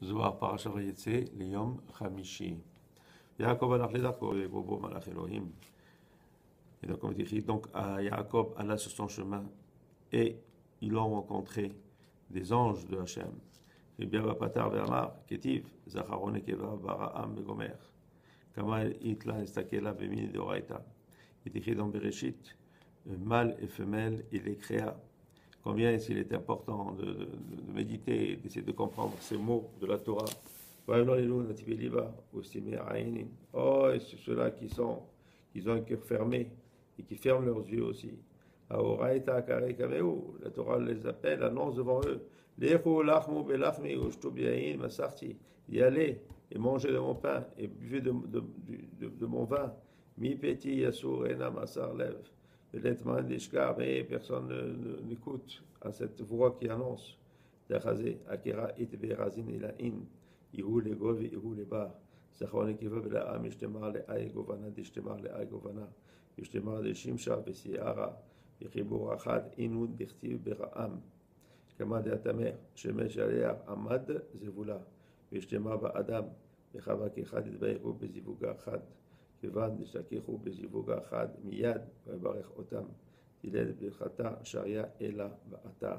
Zohar Parashat Vayetze, Liyom Chamishi. Yaakov alach ledarko, Bobo Malach Elohim. Et donc, comme il écrit, donc Yaakov alla sur son chemin et ils l'ont rencontré des anges de Hachem. Et bien, Patar Ve'amar, Ketiv, Zacharon Ekeva, Bara'am Begomer. Kama Itla Estakela Bemini de Oraita. Il est écrit dans Bereshit, mâle et femelle, il les créa. Combien est-ce qu'il est important de méditer, d'essayer de comprendre ces mots de la Torah. Oh, et c'est ceux-là qui ont un cœur fermé et qui ferment leurs yeux aussi. La Torah les appelle, annonce devant eux. Y allez et mangez de mon pain et buvez de mon vin. Mi peti yasur enam asar lev. Mais personne n'écoute à cette voix qui annonce. Akira it berazin ilain. Ihu le gov et ihu le bar. Zachon ekiva belaam ishtemar le aegovana d'ishtemar le aegovana. Ishtemar de shimsha besiara. Yechibur achad inud dichtiv beraam. Kama de atamer. Shemesh alea amad zevula. Ishtemar ba adam. Yechava kechad itbaeru bezivuga achad. כיוון נשתכחו בזיווג אחד מיד ויברך אותם תילד ברכתה שריה אלא באתר.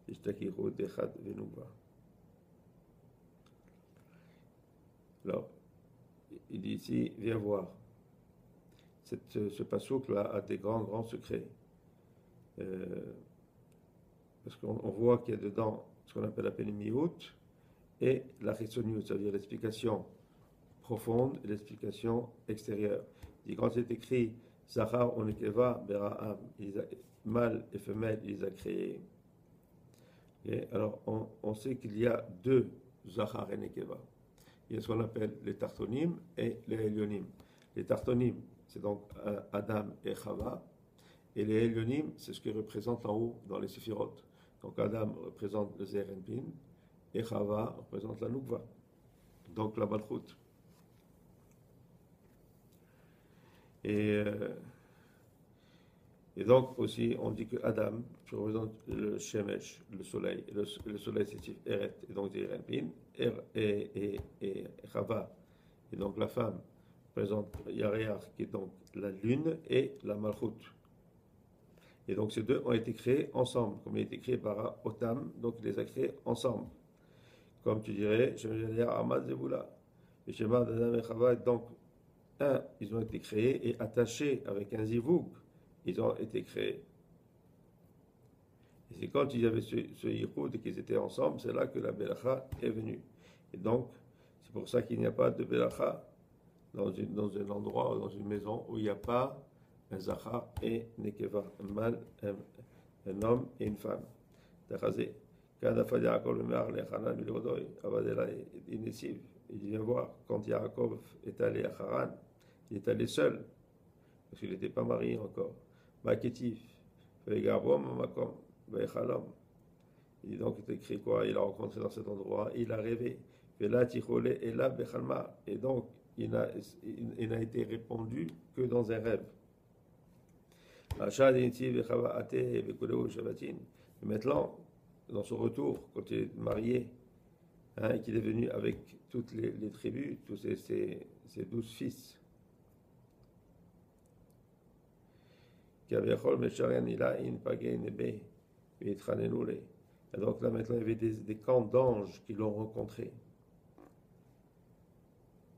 נשתכחו דחד ונוגה. Alors, il dit ici, viens voir. Ce pasouk-là a des grands secrets. Parce qu'on voit qu'il y a dedans ce qu'on appelle la pénémiout et la chitsoniut, c'est-à-dire l'explication profonde et l'explication extérieure. Et quand c'est écrit Zachar onekeva bera'am, mâle et femelle, il les a créés. Et alors, on sait qu'il y a deux Zachar et Nekeva. Il y a ce qu'on appelle les tartonim et les elionim. Les tartonim, c'est donc Adam et Chava, et les elionim, c'est ce qui représente en haut dans les séphirotes. Donc Adam représente le Zerenpin et Chava représente la Nukva, donc la Malchut. Et donc aussi on dit que Adam représente le Shemesh, le soleil. Le soleil c'est Eret, et donc Zerenpin, et Chava, et donc la femme représente Yareach, qui est donc la lune et la Malchut. Et donc ces deux ont été créés ensemble, comme il a été créé par Otam, donc il les a créés ensemble. Comme tu dirais, Ahmad Zeboula, et Shema d'Adam et Chava, donc ils ont été créés et attachés avec un zivoug, ils ont été créés. Et c'est quand il y avait ce yichud et qu'ils étaient ensemble, c'est là que la belacha est venue. Et donc, c'est pour ça qu'il n'y a pas de belacha dans un endroit, dans une maison où il n'y a pas un Zachar et Nekeva, un mâle, un homme et une femme. Tachazé. Quand Yaakov le mer, les Hanan, le Rodoy, Avadela est inessive. Il vient voir, quand Yaakov est allé à Haran, il est allé seul, parce qu'il n'était pas marié encore. Maketif, Vegarvom, Makom, Vechalom. Et donc, il écrit quoi? Il a rencontré dans cet endroit, il a rêvé. Vela Tichole et là, Bechalma. Et donc, il n'a été répondu que dans un rêve. Et maintenant, dans son retour, quand il est marié, et qu'il est venu avec toutes les tribus, tous ses 12 fils, et donc là maintenant il y avait des camps d'anges qui l'ont rencontré.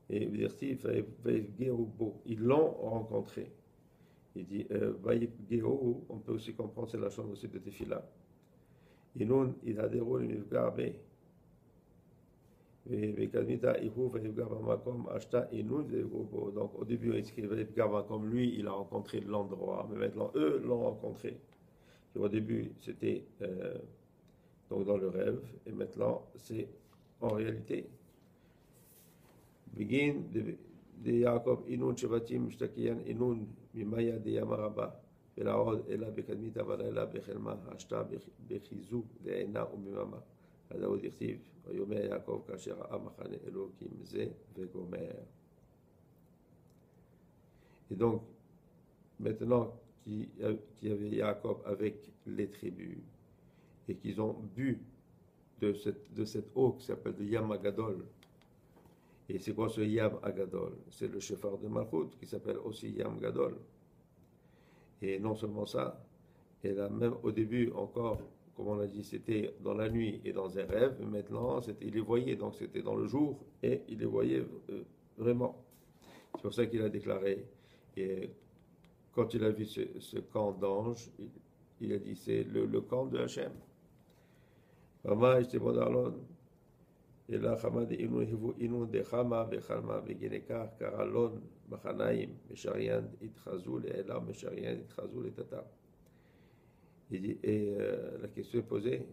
Et ils l'ont rencontré. Il dit, on peut aussi comprendre, c'est la chambre aussi de Tefila. Inun, il a déroulé une mifgarbe. Donc au début, il écrivait comme lui, il a rencontré l'endroit, mais maintenant eux l'ont rencontré. Et au début, c'était donc dans le rêve, et maintenant c'est en réalité. Begin de Yaakov Inun Shevatim Shtakiyan Inun Mimaya de Yamaraba Belahod Ela Bekadmita Valela Bechelma Hashta Bechizu de Ena Umimama Adaud Irtiv Yomer Yaakov Kasher Amachane Elohim Ze Vegomer. Et donc, maintenant qui avait Jacob avec les tribus et qu'ils ont bu de cette eau qui s'appelle le Yam Agadol. Et c'est quoi ce Yam Agadol? C'est le Shofar de Malchut qui s'appelle aussi Yam Gadol. Et non seulement ça, et là même au début encore, comme on a dit, c'était dans la nuit et dans un rêve, mais maintenant il les voyait, donc c'était dans le jour et il les voyait vraiment. C'est pour ça qu'il a déclaré. Et quand il a vu ce camp d'anges, il a dit c'est le camp de Hachem. Maman, j'étais bon d'Arlon. Et là, Hamad inu de Chama, Bechalma, Begenekar, Karalon, Bachanaim, Mesharian, Itchazul, et Elam, Mesharian, Itchazul, et Tata. Et la question est posée,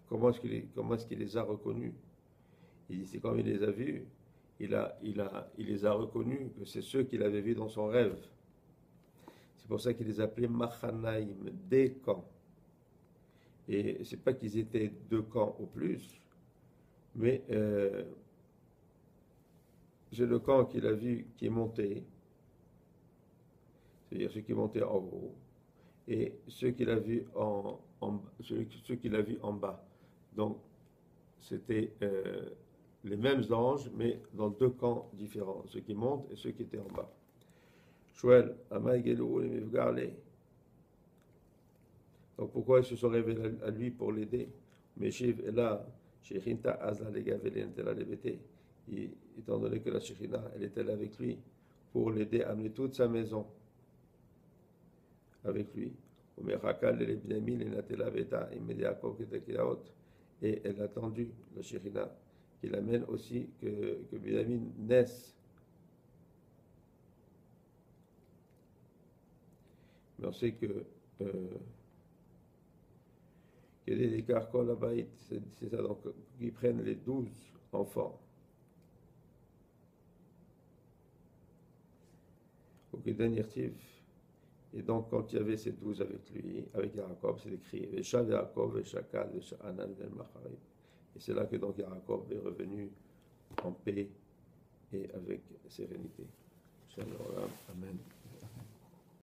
comment est-ce qu'il les a reconnus? Il dit, c'est comme il les a vus, il les a reconnus, que c'est ceux qu'il avait vus dans son rêve. C'est pour ça qu'il les appelait Machanaim, des camps. Et c'est pas qu'ils étaient deux camps au plus, mais c'est le camp qu'il a vu qui est monté, c'est-à-dire ceux qui montaient en haut, et ceux qu'il a vus ceux qu'il a vus en bas. Donc, c'était les mêmes anges, mais dans deux camps différents, ceux qui montent et ceux qui étaient en bas. Shmuel, Amay Gelou, les Mivgarle. Donc, pourquoi ils se sont révélés à lui pour l'aider? Meshiv est là, Shechinta Azla Legavelen Tela Lebete. Étant donné que la Shechina, elle était là avec lui, pour l'aider à amener toute sa maison avec lui. Et elle a attendu, la Shechina, qu'il amène aussi que Binyamin naisse. Mais on sait que qu'il y a des carcoles là-bas, c'est ça, donc ils prennent les 12 enfants. Au Kedan Yertiv. Et donc, quand il y avait ces 12 avec lui, avec Jacob, c'est écrit Veshav Yaakov, Veshakal, Veshanan, Velmacharim. Et c'est là que donc Jacob est revenu en paix et avec sérénité. Shalom, Amen.